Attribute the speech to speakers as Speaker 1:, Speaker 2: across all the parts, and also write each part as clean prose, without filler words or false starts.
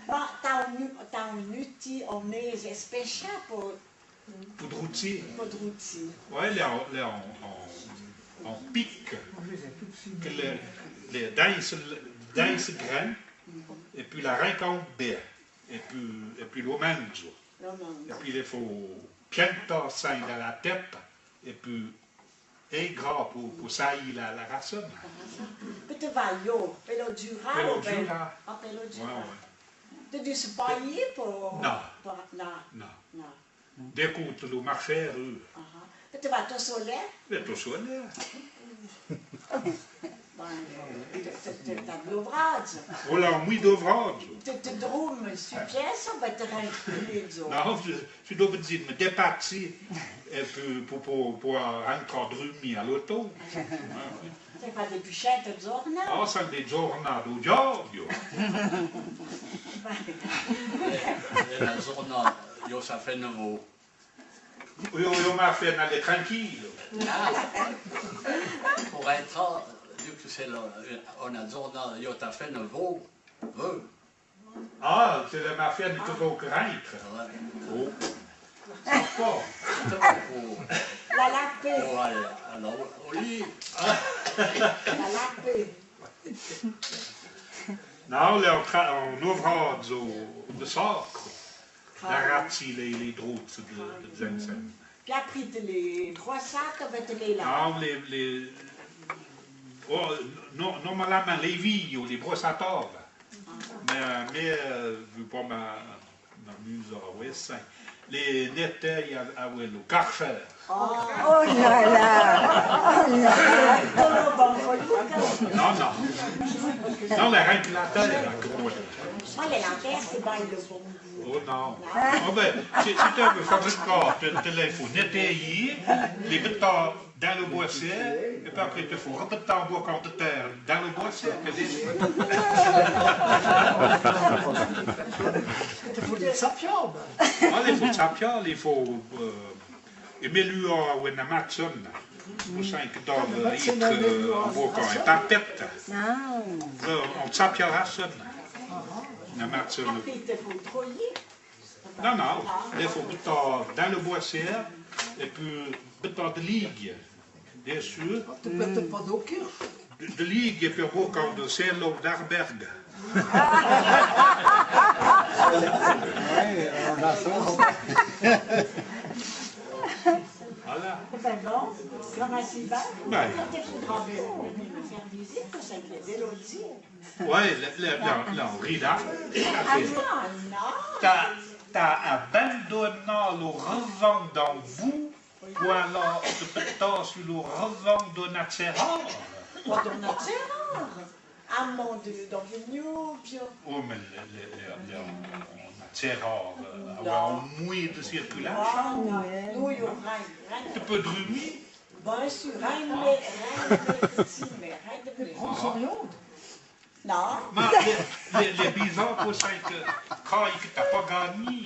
Speaker 1: Ma un outil, on est spécial pour
Speaker 2: Poudroutier.
Speaker 1: routier.
Speaker 2: Ouais, on pique que les denses graines, et puis la rencontre bien, et puis le manzo. Et puis il faut pianta ça dans la tête, et puis et gras pour saillir la racine.
Speaker 1: Peut-être vaillot, pelo dura
Speaker 2: Pelo
Speaker 1: ou pelo
Speaker 2: dura.
Speaker 1: Ah, pelo
Speaker 2: Ouais,
Speaker 1: dura.
Speaker 2: ouais.
Speaker 1: Tu dis spaghetti pour...
Speaker 2: Non.
Speaker 1: Non.
Speaker 2: Non.
Speaker 1: Non.
Speaker 2: Dès qu'on te le marché,
Speaker 1: Tu vas au soleil?
Speaker 2: mais tout ça, là.
Speaker 1: T'as de l'ouvrage.
Speaker 2: On l'a mis d'ouvrage.
Speaker 1: Tu drum sur pièce ou tu rentres les autres?
Speaker 2: Non, je dois vous dire, me départir et puis pour encore dormir à l'auto.
Speaker 1: C'est pas des bûchettes de giorno?
Speaker 2: Ah, c'est des giornate giorno.
Speaker 3: La journée, ça fait nouveau.
Speaker 2: Io m'a fait aller tranquille.
Speaker 3: Pour être, vu que c'est on a journée, ça fait nouveau.
Speaker 2: Ah, c'est la mafia di tutto crainte. Oh. Ça pas.
Speaker 1: La lapée.
Speaker 3: Alors, au lit.
Speaker 1: La lapée.
Speaker 2: Non, là, on ouvre de sacre. La razzi, les droutes de Zensen.
Speaker 1: Puis après, les 3 sacs avec les là.
Speaker 2: Non, oh, normalement, les vignes ou les brossateurs. Mais vu pas m'amuse à West, les nettes à Wello, Karcher.
Speaker 4: Oh là là! Oh là là!
Speaker 2: Non, non. Non, la reine de la terre.
Speaker 1: Moi, les lanternes, c'est bien le bon.
Speaker 2: Oh non. Oh ben, si tu veux faire le corps, tu faut nettoyer, les mettre dans le boissier, et puis après il te faut remettre en bois contre terre dans le boissier.
Speaker 5: Il faut des sapiens.
Speaker 2: Ah, il faut sapiens, il faut... Emelu ou une matson, pour 5 dollars, en bois contre tapette. On sapia la sonne.
Speaker 1: Après, il faut trouiller.
Speaker 2: Non, non, il faut mettre dans le boissier, et puis mettre de ligue, bien sûr.
Speaker 5: Tu ne mettez pas d'eau cure.
Speaker 2: De ligue et puis au bout de cielo d'Arberg. Voilà.
Speaker 1: C'est bon. Comme un Sylvain.
Speaker 2: Ben.
Speaker 1: Quand tu voudras venir me faire visite, ça me plaisait l'autre jour.
Speaker 2: Ouais, là, on rit là.
Speaker 1: Ah non, non.
Speaker 2: T'as abandonné le revend dans vous, ou alors peut-être sur le revend de Natserard.
Speaker 1: Pas dans notre terrain. À mon Dieu, dans le Nubio.
Speaker 2: Oh, mais Natserard, avoir un mouille de circulation.
Speaker 1: Ah non, nous, il y aura
Speaker 2: Tu peux dormir.
Speaker 1: bien sûr, rien de médecine, mais rien de médecine. Non.
Speaker 2: Mais les bizarres, pour ça que quand tu n'as pas gagné,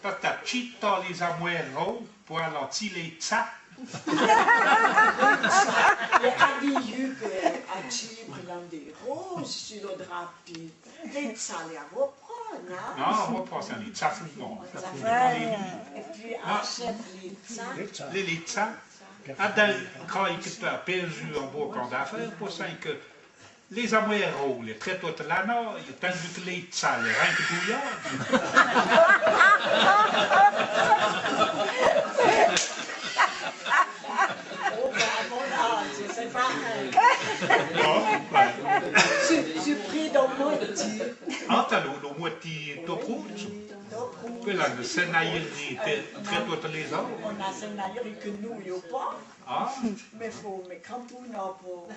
Speaker 2: tu as cheaté les amoureux pour aller tirer ça.
Speaker 1: Les habillés à Chypre, dans des roses, sur le drapé. Les salés à reprendre, non?
Speaker 2: Non, on va passer les ça, non.
Speaker 1: Et puis, achète les ça.
Speaker 2: Les ça. Quand tu as perdu un beau camp d'affaires, pour ça que les amoureux, les traiteurs de l'anneau, ils ont vu que les ça, les reins de bouillard.
Speaker 1: C'est pareil.
Speaker 2: Non,
Speaker 1: Tu pris dans le moitié.
Speaker 2: ah, tu as le moitié de route. Puis là, le Sénaïr, traiteurs de les hommes.
Speaker 1: On a ce naïr que nous, il n'y a pas.
Speaker 2: Ah,
Speaker 1: Mais quand on a pour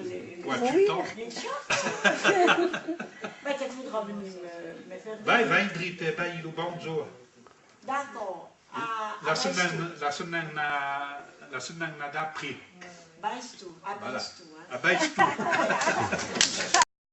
Speaker 1: les
Speaker 2: tu
Speaker 1: les shots. Mais tu voudras venir me faire
Speaker 2: vai drite, vai le bonjour.
Speaker 1: D'accord.
Speaker 2: La semaine d'après.
Speaker 1: Baisse tout.
Speaker 2: Voilà.
Speaker 1: Abaisse tout.
Speaker 2: Abaisse tout.